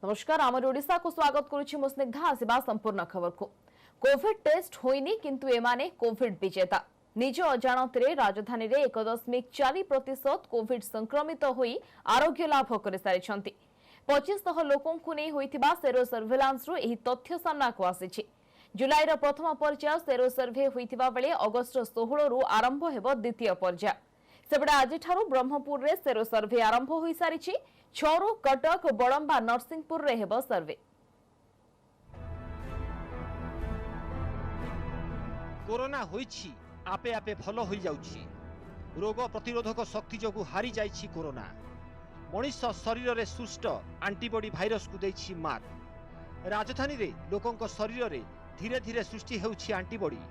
नमस्कार आमर ओडिशा को स्वागत करुछि मो स्निग्धा आसिबा संपूर्ण खबर को। कोविड टेस्ट होइनी किंतु एमाने कोविड विजेता निज अजाणतरे राजधानी रे 1.4% कोविड संक्रमित होई आरोग्य लाभ कर सारिछंती। 2500 लोकों को नै होइथिबा सेरो सर्वेलांस रो एही तथ्य सामना को आसीछि। जुलाई रो प्रथम पर्याय सेरो सर्वे होइथिबा बेले अगस्त 16 रु आरंभ हेबो द्वितीय पर्याय। सेबडा आज ब्रह्मपुर रे सेरो सर्वे आरंभ होई सारिछि। 6 रु कटक बड़ंबा नरसिंहपुर रे हेबो सर्वे। कोरोना होईछि आपे आपे भलो होई जाउछि। रोग प्रतिरोधक शक्ति जोगु हारी जाइछि कोरोना। मनीष शरीर रे सुष्ट एंटीबॉडी भाइरस को देछि मार। राजधानी रे लोकंक शरीर रे धीरे धीरे सृष्टि हेउछि antibody.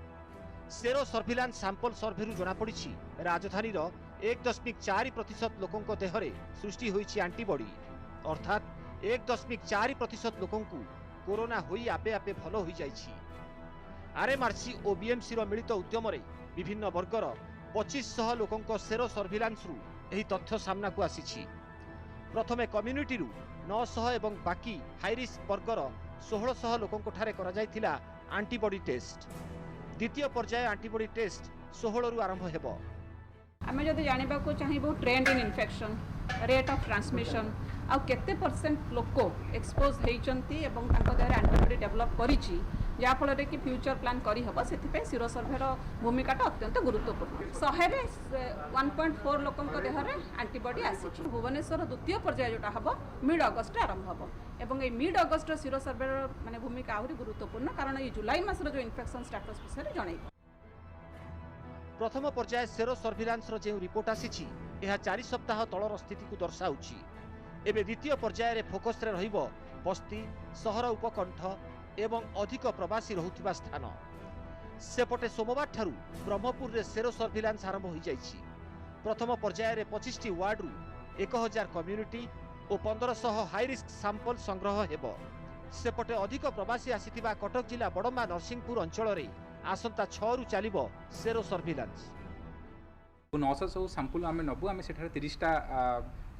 Sero surveillance sample survey रु जना पड़िछि राजधानी रो 1.4% लोकंक देहरे सृष्टि होईछि एंटीबॉडी, अर्थात 1.4% लोकंकु कोरोना होई आपे आपे भलो होई जाइछि। आरएमआरसी और बीएमसी रो मिलित उद्यम रे विभिन्न वर्गर 2500 लोकंक सेरो सर्विलांस रु एही तथ्य सामना को आसीछि। प्रथमे कम्युनिटी रु 900 एवं बाकी हाई रिस्क वर्गर 1600 लोकंक ठारे करा जायथिला एंटीबॉडी टेस्ट। द्वितीय पर्याय एंटीबॉडी टेस्ट 16 रु आरंभ हेबो। आमे जदि जानिबा को चाहिबो trend in infection, rate of transmission आ केते परसेंट लोक एक्सपोज हेइचंती एवं तांको देहरे एंटीबॉडी डेवलप करिछि जा फल रे कि फ्यूचर प्लान करी हबो। सेति पे सिरो सर्वे रो भूमिकाटा अत्यंत गुरुत्वपूर्ण। 100 रे 1.4 लोकंक देहरे एंटीबॉडी आसीछि। भुवनेश्वर द्वितीय पर्याय जोटा हबो मिड अगस्त आरंभ हबो एवं ए मिड अगस्त सिरो सर्वे रो माने भूमिका आउरी गुरुत्वपूर्ण, कारण ए जुलाई मास रो जो इन्फेक्शन स्टेटस विषय जणै। प्रथम पर्याय सेरो सर्विलांस रो जे रिपोर्ट आसीछि एहा 4 सप्ताह तळर स्थिति को दर्शाउछि। एबे द्वितीय पर्याय रे फोकस रे रहिबो बस्ती, सहर उपकंठ एवं अधिक प्रवासी रहुथिबा स्थान। सेपटे सोमवार ठारू ब्रह्मपुर रे सेरो सर्विलांस आरंभ होई जाइछि। प्रथम पर्याय रे 25टी वार्ड रु 1000 कम्युनिटी और 1500 हाई रिस्क सैंपल संग्रह हेबो। सेपटे अधिक प्रवासी आसीथिबा कटक जिला बड़ंबा नरसिंहपुर अंचल रे आसंता 6 रु चलिबो सेरो सर्विलांस। 900 सब सैंपल आम नबू आम से 30टा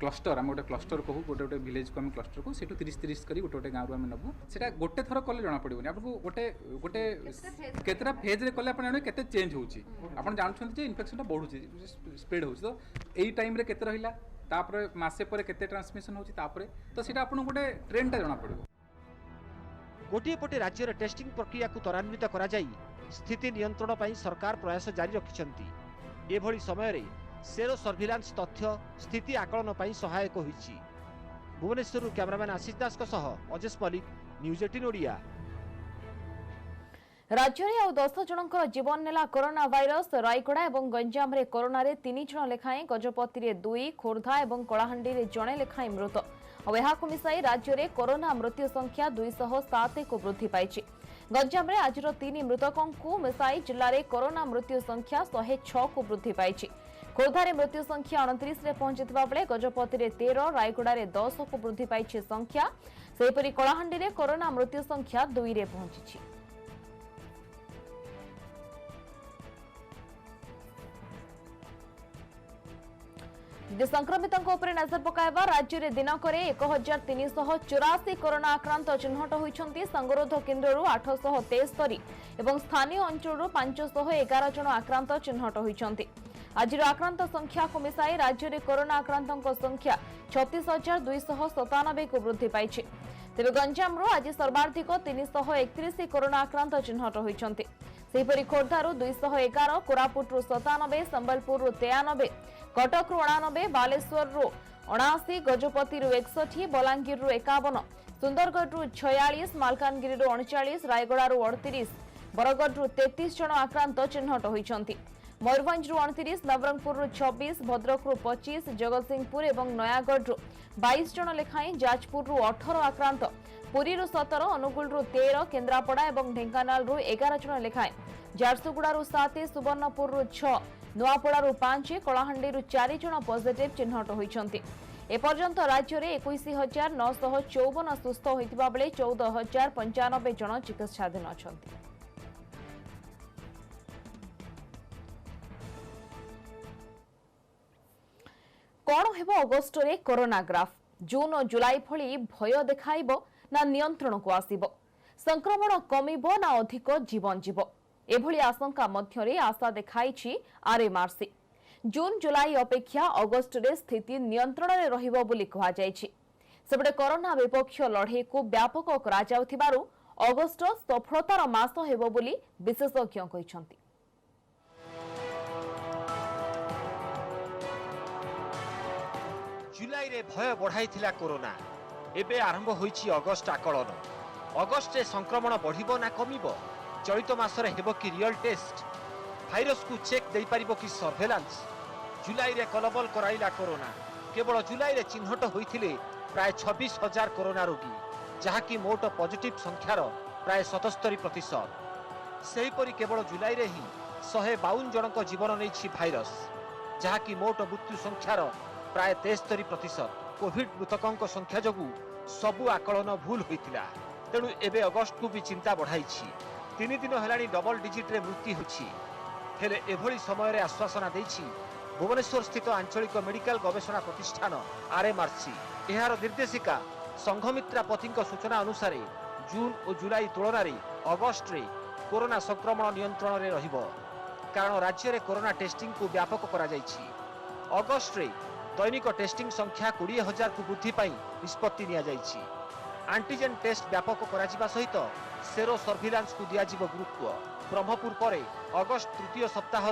क्लस्टर आम गोटे क्लस्टर कहू गोटे गोटे विलेज को आम क्लस्टर को सेठू 30-30 करी गोटे गोटे गाँव आम नबू। से गोटे थर कले जना पड़ोनी आपको गोटे गोटे केतटा फेज रे कले आपन केते चेंज होउची। आपन जानछन जे इन्फेक्शन बढ़ुची स्प्रेड होउची, तो एई टाइम रे केते रहिला तापर मासे पर केते ट्रांसमिशन होउची तापर तो सेटा आपन गोटे ट्रेंडटा जना पड़ो। गोटे पटे राज्य रे टेस्टिंग प्रक्रिया को त्वरान्वित करा जाई स्थिति नियंत्रण पई सरकार प्रयास जारी रखिछंती। एभली समय रे सेरो सर्विलांस तथ्य स्थिति आकलन पई सहायक होईछि। भुवनेश्वर कैमरामैन आशीष दास को सह अजेश मलिक, न्यूज 18 ओडिया। राज्य रे 10 जनकर जीवन नेला कोरोना वायरस। रायगड़ा और गंजाम रे कोरोना रे 3 जन लेखाएं, गजपति रे 2, खोर्धा और कलाहांडी रे जणे लेखाएं मृत। और एहाको मिसाई राज्य रे कोरोना मृत्यु संख्या 207 को वृद्धि पाइछि। गंजाम रे आज 3 मृतकों को मिसाई जिले में कोरोना मृत्यु संख्या 106 को वृद्धि पाइछि। खोर्धा रे मृत्यु संख्या 29 रे पहुंचीथिबा बेले गजपति रे 13, रायगड़ा रे 10 को वृद्धि पाइछि संख्या। सेहिपरि कलाहांडी रे कोरोना मृत्यु संख्या 2 रे पहुंचीछि। संक्रमितों उपर नजर पकाइबा राज्य में दिनक 1384 कोरोना आक्रांत चिन्हट होइछंती। संगरोध केन्द्र 873 और स्थानीय अंचल 511 जन आक्रांत चिन्हट होइछंती। आज आक्रांत संख्या को मिसाई राज्य में कोरोना आक्रांतों संख्या 36,297 को वृद्धि पाइछि। तेबे गंजाम आज सर्वाधिक 331 कोरोना आक्रांत चिन्हट होइछंती। सेहिपरि खोर्धारू 211, कोरापुट 97, संबलपुर 93, कटक 89, बालेश्वर 79, गजपति 61, बलांगीर 51, सुंदरगढ़ 46, मालकानगिरी 39, रायगड़ा 38, बरगढ़ 33 जन आक्रांत चिन्हट होइछंती। मयूरभंज 29, नवरंगपुर 26, भद्रक 25, जगतसिंहपुर और नयागढ़ 22 जन लेखाएं, जाजपुर 18 आक्रांत, पुरी 17, अनुगुल 13, केन्द्रापड़ा और ढेंकानाल 11 जन लेखाएं, झारसुगुड़ा 7, सुवर्णपुर 6, नुआपड़ा 5, कलाहांडी 4 जन पॉजिटिव चिन्हट होइछंती। एपर्यंत राज्य में 21,954 सुस्थ होइतिबा बेले 14,095 जन चिकित्साधीन अछंती। कौन हेबो अगस्ट रे कोरोना ग्राफ? जून और जुलाई भली भय देखाइब ना नियंत्रण को आसिब संक्रमण कमिब ना अधिक जीवन जीव एभली आशंका मध्यरे आशा देखाइछि आरएमआरसी जून जुलाई अपेक्षा अगस्ट रे स्थिति नियंत्रण रे रहिबो बोली कहा जायछि सेबडे कोरोना विपक्ष लड़ाई को व्यापक करा जाउथिबारु अगस्ट सफलतार मास हेबो बोली विशेषज्ञ कहिसंति। जुलाई रे भय बढ़ाइथिला कोरोना एबे आरंभ होईछि अगस्ट आकलन अगस्ट रे संक्रमण बढ़िबो ना कमिबो चलित मासरे हेबो कि रियल टेस्ट भाइरस को चेक देई परिबो कि सर्वेलांस जुलाई रे कलबल कराइला कोरोना केवल जुलाई रे चिन्हट होइथिले प्राय 26,000 कोरोना रोगी जहाँकि मोट पॉजिटिव संख्यार प्राय 77% सेहीपरि केवल जुलाई रे ही 152 जनक जीवन नेछि भाइरस जहाँकि मोट मृत्यु संख्यार प्राय 73% कोविड मृतकों संख्या जगू सबु आकलन भूल होइतिला तेणु एबे अगस्ट को भी चिंता बढ़ाइछि 3 दिन हेलानी डबल डिजिट रे मृत्यु होछि हेले एभली समय रे आश्वासन दैछि भुवनेश्वर स्थित आंचलिक मेडिकल गवेषणा प्रतिष्ठान आरएमआरसी एहार निर्देशिका संघमित्रा पतिଙ୍କ सूचना अनुसार जून और जुलाई तुलन में अगस्ट रे कोरोना संक्रमण नियंत्रण रे रहिबो कारण राज्य रे कोरोना टेस्टिंग को व्यापक करा जायछि अगस्ट रे दैनिक टेस्टिंग संख्या 20,000 को वृद्धि पाई निष्पत्ति निया जायछि एंटीजन टेस्ट व्यापक करा जिबा सहित सेरो सर्विलांस को दिया जिवो गुरुत्व ब्रह्मपुर पर अगस्ट तृतीय सप्ताह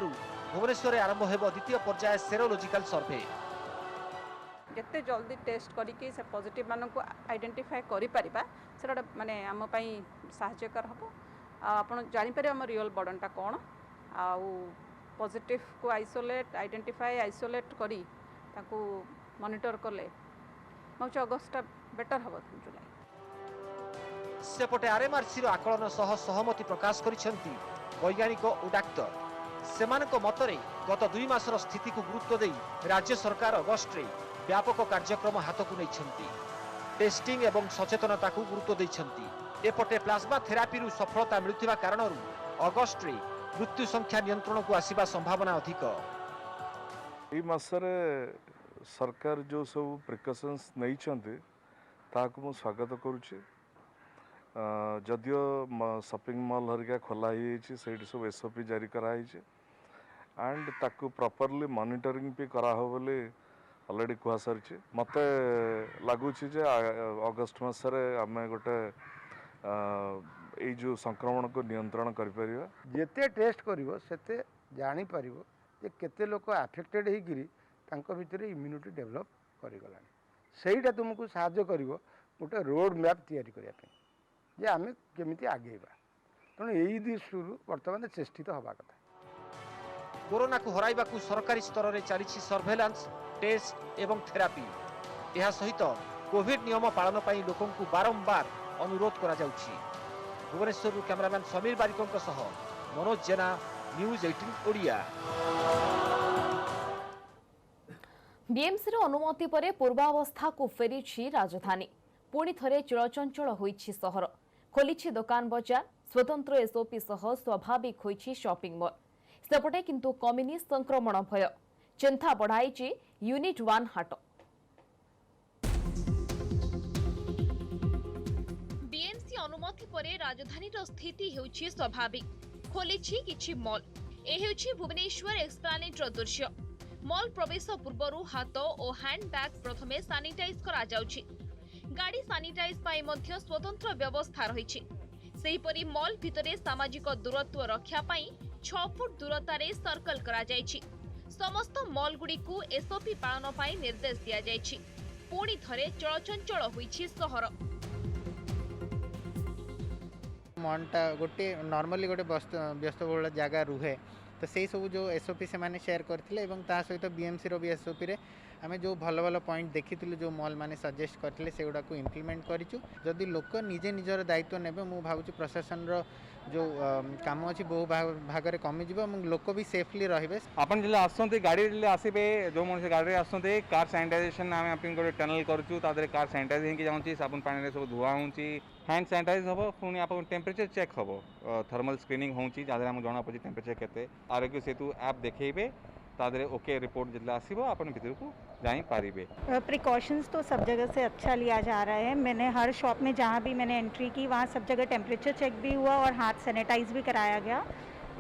भुवनेश्वर आरंभ हेबो द्वितीय पर्याय सेरोलॉजिकल सर्वे जिते जल्दी टेस्ट करके से पॉजिटिव मान को आइडेंटिफाई करि परिबा सेटा माने हम पई सहायकर हबो आपण जानि पारे हम रियल बर्डनटा कोन आ पॉजिटिव को आइसोलेट आइडेंटिफाई आइसोलेट करी ताको मॉनिटर करले मौच अगस्ट बेटर हबो जुलाई सेपटे आरएमआरसी आकलन सह सहमति प्रकाश करिसेंती वैज्ञानिक और डाक्टर सेमानक मतरे गत 2 मासर स्थिति को गुरुत्व देई राज्य सरकार अगस्ट रे व्यापक कार्यक्रम हाथ को नहीं टेस्टिंग एवं सचेतनता को गुरुत्व देइछंती एपटे प्लाज्मा थेरापी रु सफलता मिलुथिबा कारणरू अगस्ट रे मृत्यु संख्या नियंत्रण को आसीबा संभावना अधिक ए मासरे सरकार जो सब प्रिकॉशंस नहीं छंती ताकू मु स्वागत करूची जदियो शॉपिंग मॉल हरिका खोला ही सेठी सब एसओपी जारी करा ही एंड ताकू प्रॉपर्ली मॉनिटरिंग भी करा हो बोले ऑलरेडी कह सारी मत लगुच अगस्ट मसरे आम गोटे जो संक्रमण को नियंत्रण कर जिते टेस्ट करिवो सेते जानी परिवो जे केते लोक अफेक्टेड होइकिरी तांको भितरे इम्यूनिटी डेवलप करिगलानी सेईटा तुमको सहायता करिवो गोटे रोड मैप तैयारी करिया पे जे आमे केमिति आगेबा तेणु एई दृष्टिरू वर्तमान चेष्टित हवा कथा कोरोना को हराइबा को सरकारी स्तर रे चलीछि सर्वेलांस टेस्ट एवं थेरापी यह सहित कोविड नियम पालन पाई लोकों को बारंबार अनुरोध करा जाउछि भुवनेश्वर कैमरामैन समीर बारिकों सह मनोज जेना न्यूज 18 ओडिया बीएमसी अनुमति पर पूर्वावस्था को फेरी राजधानी पुणी थरे चलचंचल होइछि सहर खोलिछि दुकान बजार स्वतंत्र एसओपी सह स्वाभाविक होइछि शॉपिंग मॉल सेपटे किंतु कमिनी संक्रमण भय चिंता बढ़ाई यूनिट 1 हाट बीएमसी अनुमति परे राजधानी स्थिति हेउछि स्वाभाविक खोलिछि किछि मॉल ए हेउछि भुवनेश्वर एक्सप्लानेट दृश्य मॉल प्रवेश पूर्वरु हाथ और हैंड बैग प्रथमे सैनिटाइज करा जाउछि गाड़ी सैनिटाइज पाई मध्य स्वतंत्र व्यवस्था रहिछि सेहिपरि मॉल भितरे सामाजिक दूरत्व रक्षा पाई 6 फुट दूरतारे सर्कल करा जायछि समस्त मॉल गुडी को एसओपी पालन पाई निर्देश दिया जायछि पुणी थरे चलचंचल होइछि सहर मनटा गोटे नॉर्मली गोटे व्यस्तबहुल जगह रुहे तो से सब जो एसओपी से माने शेयर करथिले एवं ता सहित बीएमसी रो भी एसओपी रे आमे जो भलो भलो पॉइंट देखिथिलु जो मॉल माने सजेस्ट करथिले सेगुडा को इम्प्लीमेंट करिचु जदि लोक निजे निजर दायित्व नेबे मु भाबुची प्रशासन रो जो काम अछि बहु भाग रे कमी जिवो एवं लोक भी सेफली रहबे आपण जिले आसंते गाड़ी जिले आसीबे जो मन से गाड़ी रे आसंते कार सैनिटाइजेशन आमे अपन को टनल करचु तादरे कार सैनिटाइज हेकि जाउची साबुन पानी रे सब धुआ होउची हैंड सैनिटाइज हबो पुनी आपन टेम्परेचर चेक हबो थर्मल स्क्रीनिंग होउची जादरे हम जणा पछि टेम्परेचर केते Aarogya Setu app देखैबे तादरे okay report जिला आसीबो आपण भीतर को जाई पारिबे। प्रिकॉशंस तो सब जगह से अच्छा लिया जा रहा है। मैंने हर शॉप में जहाँ भी मैंने एंट्री की वहाँ सब जगह टेम्परेचर चेक भी हुआ और हाथ सैनिटाइज भी कराया गया।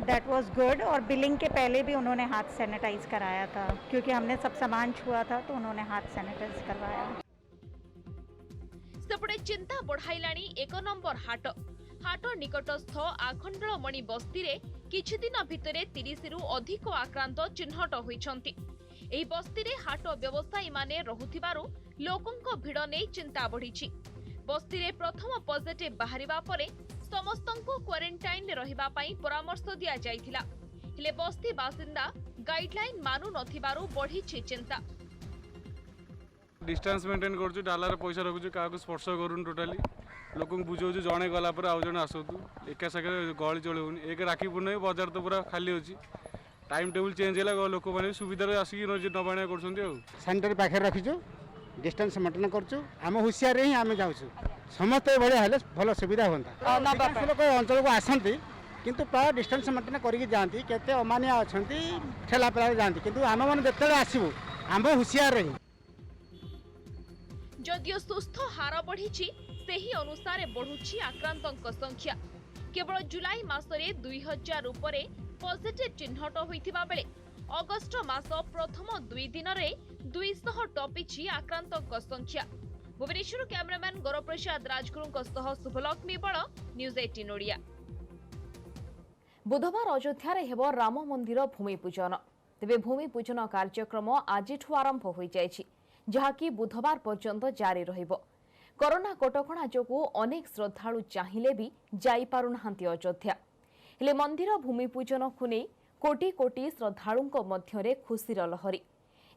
That was good. और बिलिंग के पहले भी उन्होंने हाथ सैनिटाइज कराया था, क्योंकि हमने सब सामान छुआ था तो उन्होंने हाथ सैनिटाइज करवाया। सेपटे चिंता बढ़ाइलाणी 1 नंबर हाट निकटस्थ आखंडलमणि बस्ती रे किछि दिन भितरे 30 रु अधिक आक्रांत चिन्हट होइछंती। एही बस्ती रे हाट व्यवसायी माने रहुथिबारु लोकंक भिड़ नै चिंता बढ़िछि। बस्ती रे प्रथम पॉजिटिव बाहरिबा परे समस्तंको क्वारंटाइन रहिबा पई परामर्श दिया जाइथिला। हेले बस्ती बासिंदा गाइडलाइन मानु नथिबारु बढ़िछि चिंता। डिस्टेंस मेंटेन करछु, डालार पैसा रखुछु, काको स्पर्श करूनु टोटली। लोक बुझाऊँ जड़े गला पर आउ जड़े आसतु एका सागे गहली चलूनी। एक राखी पूर्ण बजार तो पूरा खाली अच्छी। टाइम टेबुल चेंज है, लोक मैंने सुविधा आसिक नबाणिया कर सैनिटरी पाखे रखीचु, डिस्टेंस मेंटेन करछु। आम हुशियार ही आम जाऊँ समस्त भाया हेल्ले भल सुविधा हाँ। लोक अंचल को आसती किंतु प्राय डिस्टेंस मेंटेन करके जाती। केते अमानिया अच्छा ठेला पेला जाती, किंतु आम मैंने जिते आसबू आम हुशियार रही। जदियो सुस्थ हार बढ़िछि सेही अनुसार बढ़ुछि आक्रांतक संख्या। केवल जुलाई मासरे 2000 उपरे पॉजिटिव चिन्हट होइथिबा बेले अगस्त मास प्रथम 2 दिन रे 200 टपिछि आक्रांतक संख्या। भुवनेश्वर कैमरामैन गौरप्रसाद राजगुरुଙ୍କ सह शुभलक्ष्मी बळ, न्यूज 18 ओडिया। बुधवार अयोध्या रे हेबो राम मंदिर भूमि पूजन। तेबे भूमि पूजन कार्यक्रम आजिठु आरंभ होई जायछि, जहाकी बुधवार पर्यंत जारी रहिबो। कोरोना कटकणा जोगु अनेक श्रद्धालु चाहिए भी जाई पारुनाहांती अयोध्या। हेले मंदिर भूमि पूजन को नहीं कोटी कोटी श्रद्धालुंको मध्यरे खुशीर लहरी।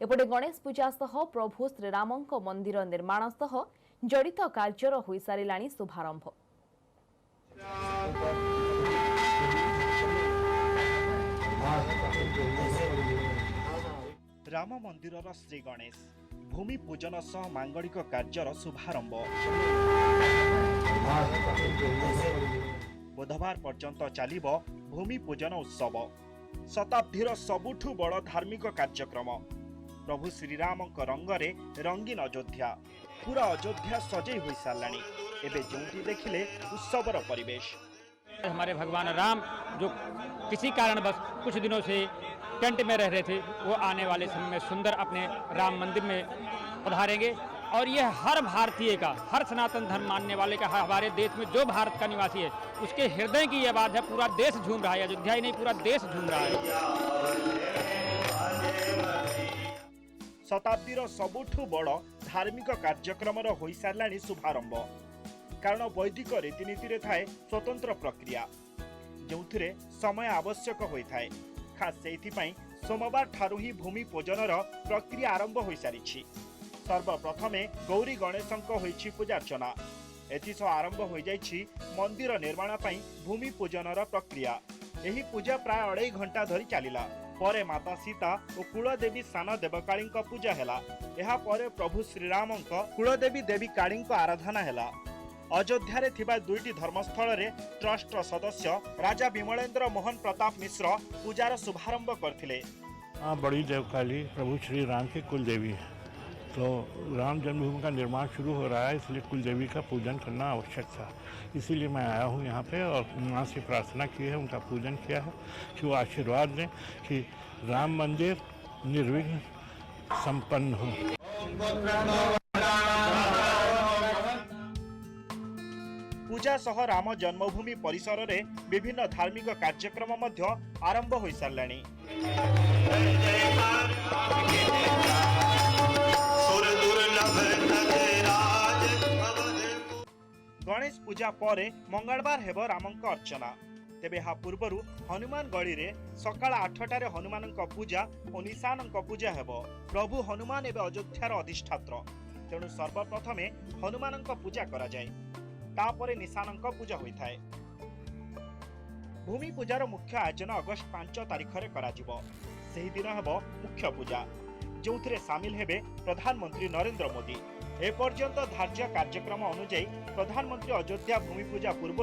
एपटे गणेश पूजा सह प्रभु श्रीरामंक मंदिर निर्माण सह जड़ित कार्यर होई सारिलाणी शुभारंभ। राम मंदिर श्री गणेश भूमि पूजन सह मांगलिक कार्यर शुभारंभ। बुधवार पर्यंत चलिब भूमि पूजन उत्सव। शताब्दीर सबुठु बड़ धार्मिक कार्यक्रम। प्रभु श्रीरामंक रंगरे रंगीन अयोध्या। पूरा अयोध्या सजई होई सारलाणी। एबे जोंटी देखिले उत्सवर परिवेश। हमारे भगवान राम जो किसी कारणवश कुछ दिनों से टेंट में रह रहे थे, वो आने वाले समय में सुंदर अपने राम मंदिर में पधारेंगे। और यह हर भारतीय का, हर सनातन धर्म मानने वाले का, हमारे देश में जो भारत का निवासी है उसके हृदय की यह बात है। पूरा देश झूम रहा है, अयोध्या ही नहीं पूरा देश झूम रहा है। शताब्दीर सबुठु बड़ धार्मिक कार्यक्रम होई सारलाणी शुभारंभ। कारण वैदिक रीतिनीति रे थाए स्वतंत्र प्रक्रिया, जोंथिरे समय आवश्यक होई थाए। खास सेइथिपाई सोमवार ठारू ही भूमि पूजनर प्रक्रिया आरंभ होई सारिछि। सर्वप्रथमे गौरी गणेशंक होइछि पूजार्चना। एथिसह आरंभ होई जाइछि मंदिर निर्माण पई भूमि पूजनर प्रक्रिया। एही पूजा प्राय 2.5 घंटा धरी चलिला। परे माता सीता और कुलदेवी सान देवकाळींक पूजा हेला। एहा परे प्रभु श्रीरामंक कुलदेवी देवी काळींक आराधना हेला। अयोध्या रे थिबा 2टी धर्मस्थल रे ट्रस्ट सदस्य राजा विमलेंद्र मोहन प्रताप मिश्र पूजार शुभारंभ करथिले। बड़ी देवकाली प्रभु श्री राम की कुल देवी है, तो राम जन्मभूमि का निर्माण शुरू हो रहा है, इसलिए कुल देवी का पूजन करना आवश्यक था। इसीलिए मैं आया हूँ यहाँ पे और माँ से प्रार्थना की है, उनका पूजन किया है कि वो आशीर्वाद दें कि राम मंदिर निर्विघ्न संपन्न हो। पूजा सह राम जन्मभूमि परिसर रे विभिन्न धार्मिक कार्यक्रम मध्य आरंभ होई सारलाणी। गणेश पूजा परे मंगलवार हेब रामंक अर्चना। तेबे हा पूर्वरु हनुमान गली रे सकाळ 8टारे हनुमानंक पूजा और निशानंक पूजा हेब। प्रभु हनुमान एबे अयोध्यार अधिष्ठात्र, तेणु सर्वप्रथमे हनुमानंक पूजा करा जाय, तापरे निशानंक पूजा होइथाय। भूमि पूजार मुख्य आयोजन अगस्त 5 तारिख रे कराजिबो। सेही दिन हेब मुख्य पूजा, जोंथिरे शामिल हेबे प्रधानमंत्री नरेंद्र मोदी, एपर्यंत धार्य कार्यक्रम अनुଯାयी प्रधानमंत्री अयोध्या भूमि पूजा पूर्व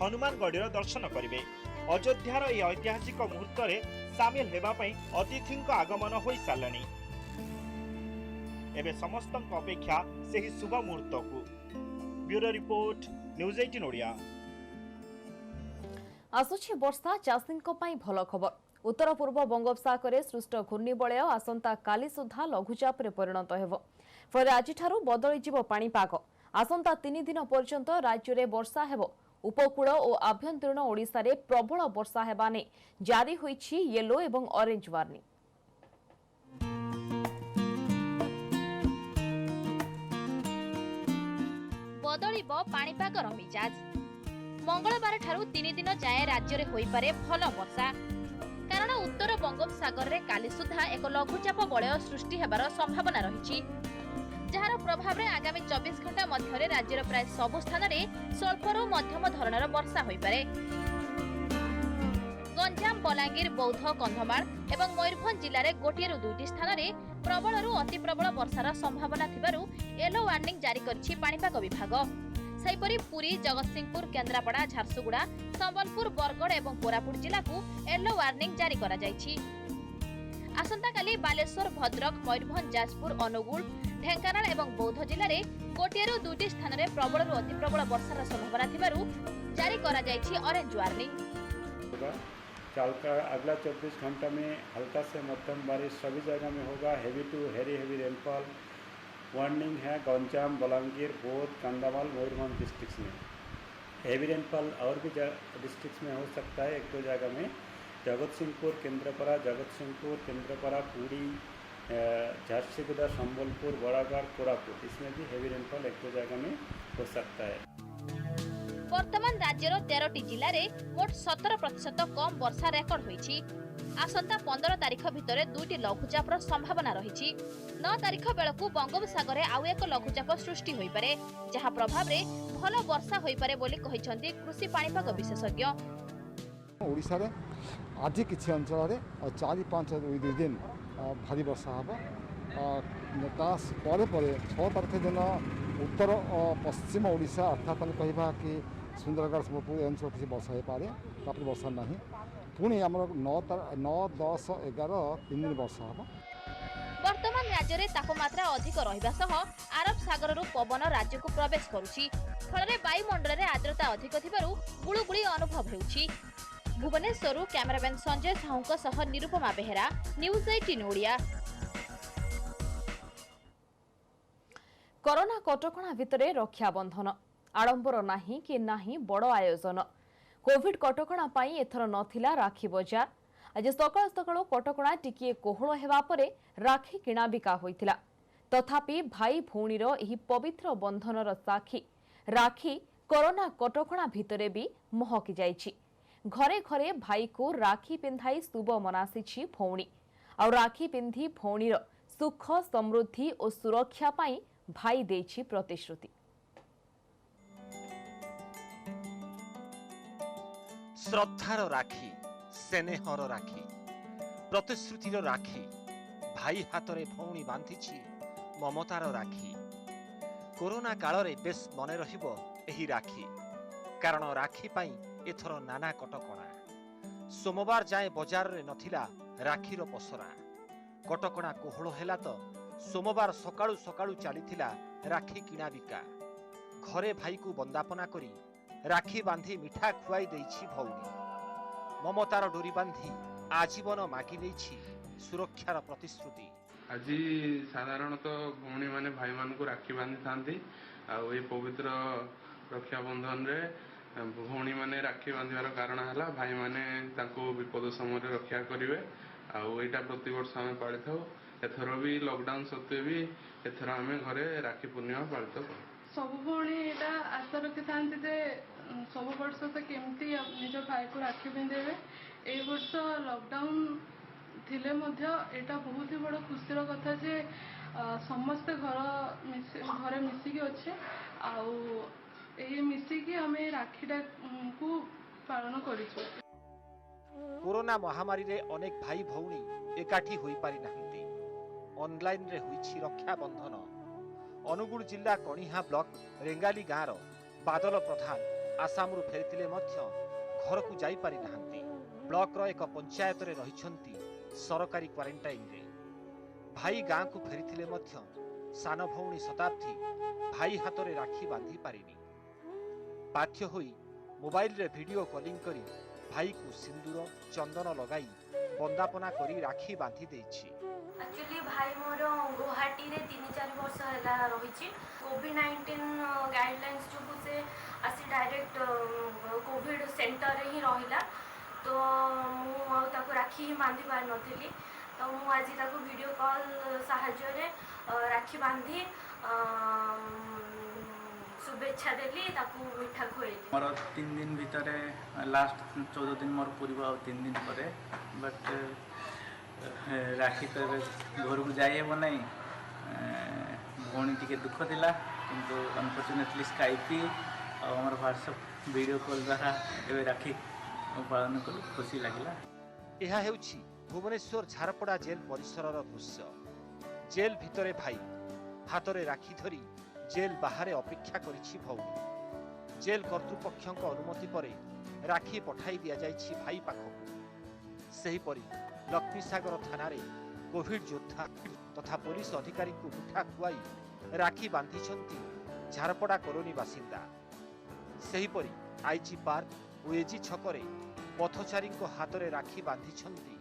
हनुमानगढ़ दर्शन करेंगे। अयोध्यार यह ऐतिहासिक मुहूर्त में सामिल होगापी अतिथि आगमन हो सारे। एवं समस्त अपेक्षा से ही शुभ मुहूर्त को। Bureau report news 18 Odia. आसुछि वर्षा चाषी भल खबर। उत्तर पूर्व बंगोपसागर सृष्ट घूर्णिबलय आसंता काली सुधा लघुचाप परिणत हेब। फल आज बदल पाणीपाग। आसंता 3 दिन पर्यंत राज्य में वर्षा हेब। उपकूल और आभ्यंतरीण ओडिशा रे प्रबल वर्षा हेबा ने जारी होईछि येलो एवं ऑरेंज वार्निंग। बदलिब पाणीपागर मिजाज। मंगलवार ठारू 3 दिन जाए राज्य में होई पारे भल वर्षा। कारण उत्तर बंगोपसागर रे काली सुधा एक लघुचाप बलय सृष्टि हेबार संभावना रही, जार प्रभाव में आगामी 24 घंटा मध्य राज्यर प्राय सबु स्थान में स्वल्परू मध्यम धरणर वर्षा होई पारे। गंजाम, बलांगीर, बौद्ध, कंधमाल एवं मयूरभंज जिले में गोटे 2टी स्थान में प्रबलरू अति प्रबल वर्षार संभावना थिबारु येलो वार्निंग जारी करछि पाणीपाग विभाग। सेहिपरि पुरी, जगतसिंहपुर, केन्द्रापड़ा, झारसुगुड़ा, संबलपुर, बरगड़ एवं कोरापुट जिला को येलो वार्निंग जारी करा जायछि। आसंता काली बालेश्वर, भद्रक, मयूरभंज, जाजपुर, अनुगुल, ढेंकानाल एवं बौद्ध जिले में गोटे 2टी स्थान में प्रबल अति प्रबल वर्षार संभावना थिबारु जारी करा जायछि ऑरेंज वार्निंग। अगला 24 घंटा में हल्का से मध्यम बारिश सभी जगह में होगा। Heavy to heavy rainfall warning है गंजाम, बलांगीर, बौद्ध, कंधमाल, मयूरभंज डिस्ट्रिक्ट्स में। हेवी रेनफॉल और भी डिस्ट्रिक्ट्स में हो सकता है। 1-2 जगह में जगतसिंहपुर, केन्द्रापड़ा, पुरी, झारसुगुड़ा, संबलपुर, बरागढ़, कोरापुट, इसमें भी हेवी रेनफॉल 1-2 जगह में हो सकता है। वर्तमान राज्यर 13टी जिले में मोट 17% कम वर्षा रेकर्ड होईछि। आसंता 15 तारीख भितर 2टी लघुचापर संभावना रही। 9 तारीख बेलू बंगोपसागर आउ एक लघुचाप सृष्टि होई पारे, जहा प्रभाव रे भल वर्षा होई पारे बोली कहिसंती कृषि पाणीपाग विशेषज्ञ। ओडिशा रे आज किछि अंचल रे 4-5 दिन भारी वर्षा हम। पर 6 तारीख दिन उत्तर पश्चिम ओडिशा अर्थात कहवा कि सुंदरगढ़, सम्बलपुर अंचल किसी वर्षा हो पाए। तापर वर्षा नहीं पुणी आम 9, 10, 11 3 दिन वर्षा हम। वर्तमान राज्य में तापमात्रा अधिक रहिबा सह आरब सागर पवन राज्य को प्रवेश करुछि। फल वायुमंडल में आर्द्रता अधिक थिबारु गुळुगुळी अनुभव हेउछि। भुवनेश्वर कैमरामैन संजय साहू सह निरुपमा बेहेरा, न्यूज 18 ओडिया। कोरोना कटकणा भितरे रक्षाबंधन आडंबर नाही कि नाही बड़ आयोजन। कोविड कटकणा पाई एथर नथिला राखी बजार। आज सकाळ सकाळ कटकणा टिकिए कोहळ हेबा परे राखी किणाबिका होइतिला। तथापि भाई भौणीर एही पवित्र बंधनर साक्षी राखी कोरोना कटकणा भितरे भी महकी जाइछि। घरे घरे भाई को राखी पिंधाई शुभ मनासीछि भौणी। आ राखी पिंधि भौणीर सुख, समृद्धि और सुरक्षा पाई भाई देछि प्रतिश्रुति। श्रद्धार राखी, स्नेहर राखी, प्रतिश्रुतिर राखी, भाई हातरे भौणी बांधिछि ममतार राखी। कोरोना काल रे बेस मने रहिबो एही राखी, कारण राखी पाई एथर नाना कटकणा। सोमवार जाए बजार रे नथिला राखीर पसरा। कटकणा कोहळ हेला तो सोमवार सकाळू सकाळू चलीथिला राखी किणाबिका। घरे भाई को बंदापना करी राखी बांधी मिठा खुआई देछि भौणी। ममतार डोरी बांधी आजीवन मागी देछि सुरक्षार प्रतिश्रुति। आज साधारणतः भौणी माने भाई मान को राखी बांधी थांती। ए पवित्र रक्षाबंधन रे भौणी माने राखी बांधिबार कारण है भाई माने तांको विपद समय रक्षा करेंगे। आईटा प्रति वर्ष आम पाली था। एथर भी लॉकडाउन सत्वे भी एथर आम घरे राखी पूर्णिमा पालित करूँ। सब भौणी एटा आशा रखी था सब वर्ष तो केमती निज भाई को राखी पिंधेबे। ए वर्ष लॉकडाउन थिले मध्य एटा बहुत ही बड़ खुशीर कथा जे समस्त घरे मिसिकी अच्छे मिसिकी आम राखीटा को पालन करिछु। कोरोना महामारी रे अनेक भाई भौणी एकाठी होई पारि नाहंती। ऑनलाइन रे होईछि रक्षा बंधन। अनुगुल जिला कणिहा ब्लॉक रेंगाली गाँव बादल प्रधान आसामरू फेरिथिले मध्य घर को जाई पारि नाहंती। ब्लॉक रो एक पंचायत रे रहिछंती सरकारी क्वारंटाइन रे। भाई गाँ को फेरिथिले मध्य सान भौणी शताब्दी भाई हाथ रे राखी बांधी पारिनी। बाध्य होई मोबाइल रे वीडियो कॉलिंग करी भाई को सिंदूर चंदन लगाई बंदापना करी राखी बांधी देछि। एक्चुअली भाई मोर गुवाहाटी रे 3-4 वर्ष है रही कोविड-19 गाइडलाइंस जो से आसी डायरेक्ट कोविड सेंटर रे ही रहिला तो मु राखी ही बांधी पार नथिली तो मु आज वीडियो कॉल साहाय्य रे राखी बांधी शुभेच्छा देली मिठा खुएली। मोर 3 दिन भितर लास्ट 14 दिन मोर पूर्व 3 दिन पर बट राखी तो घर को जाइब ना भौणी टी दुख थिला किंतु अनफॉर्चुनेटली स्काइपी और व्हाट्सएप वीडियो कॉल द्वारा राखी पालन कलु खुशी लगिला। यह हेउछि भुवनेश्वर झारपड़ा जेल परिसर दृश्य। जेल भितरे भाई हाथ रे राखी धरी जेल बाहर अपेक्षा करिछि भौणी। जेल कर्तृपक्षक अनुमति परे राखी पठाई दिया जाइछि भाई पाखक। सही परी लक्ष्मीसागर थाना रे कोविड योद्धा तथा पुलिस अधिकारी को मिठा खुआई राखी बांधिछंती झारपड़ा कॉलोनी बासिंदा। सही परी आईजी पार्क और एजी छकरे पथचारी हाथ रे राखी बांधिछंती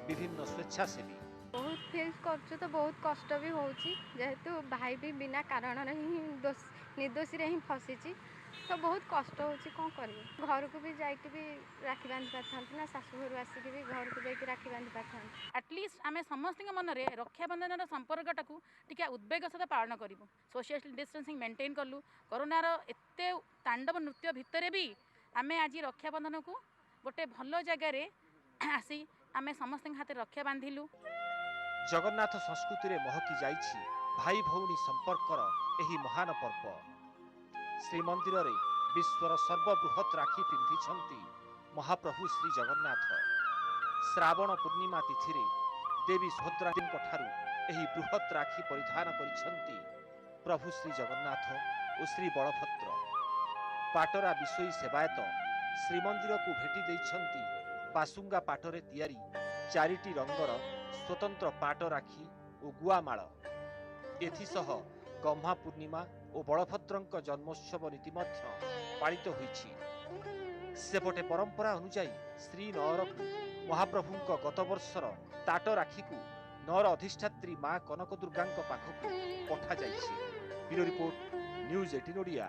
विभिन्न स्वेच्छासेवी। बहुत फेस कर तो बहुत कष्ट भी होची जेहेतु भाई भी बिना कारण निर्दोषी रे ही फसी तो बहुत कष्ट होची कौन करिए। घर को भी जाइके भी राखी बांधि पारथांती ना शाशु घर आसिक भी घर को जाइके राखी बांधि पारथांती। एटलिस्ट आम समस्त मन में रक्षाबंधन संपर्कटा टिके उद्वेग सहित पालन करूँ। सोशल डिस्टेंसिंग मेंटेन कलु कोरोनार एते तांडव नृत्य भितर भी आम आज रक्षाबंधन को गोटे भल जगार आसी आम समस्त हाथ रक्षा बांधिलु। जगन्नाथ संस्कृति रे महकी जाइछि भाई भौणी संपर्कर एही महान पर्व। श्रीमंदिर रे विश्वर सर्वबृहत राखी पिंधिछंती महाप्रभु श्री जगन्नाथ। श्रावण पूर्णिमा तिथि रे देवी सुभद्राଙ୍କ ठारू एही बृहत राखी परिधान करिछंती प्रभु श्री जगन्नाथ और श्री बलभद्र। पाटरा विषयी सेवायत श्रीमंदिर को भेटी देइछंती बासुंगा पाटरे तैयारी 4टी रंगर स्वतंत्र पाट राखी और गुआमाल। एथिसह गम्हा पूर्णिमा और बलभद्रଙ୍କ जन्मोत्सव नीति मध्य पालित होइछि। सेपटे परंपरा अनुसार श्री नअर महाप्रभुଙ୍କ गत वर्षर ताट राखी को नअर अधिष्ठात्री मां कनक दुर्गाଙ୍କ पाखକୁ पठा जाइछि। Bureau report news 18 Odia.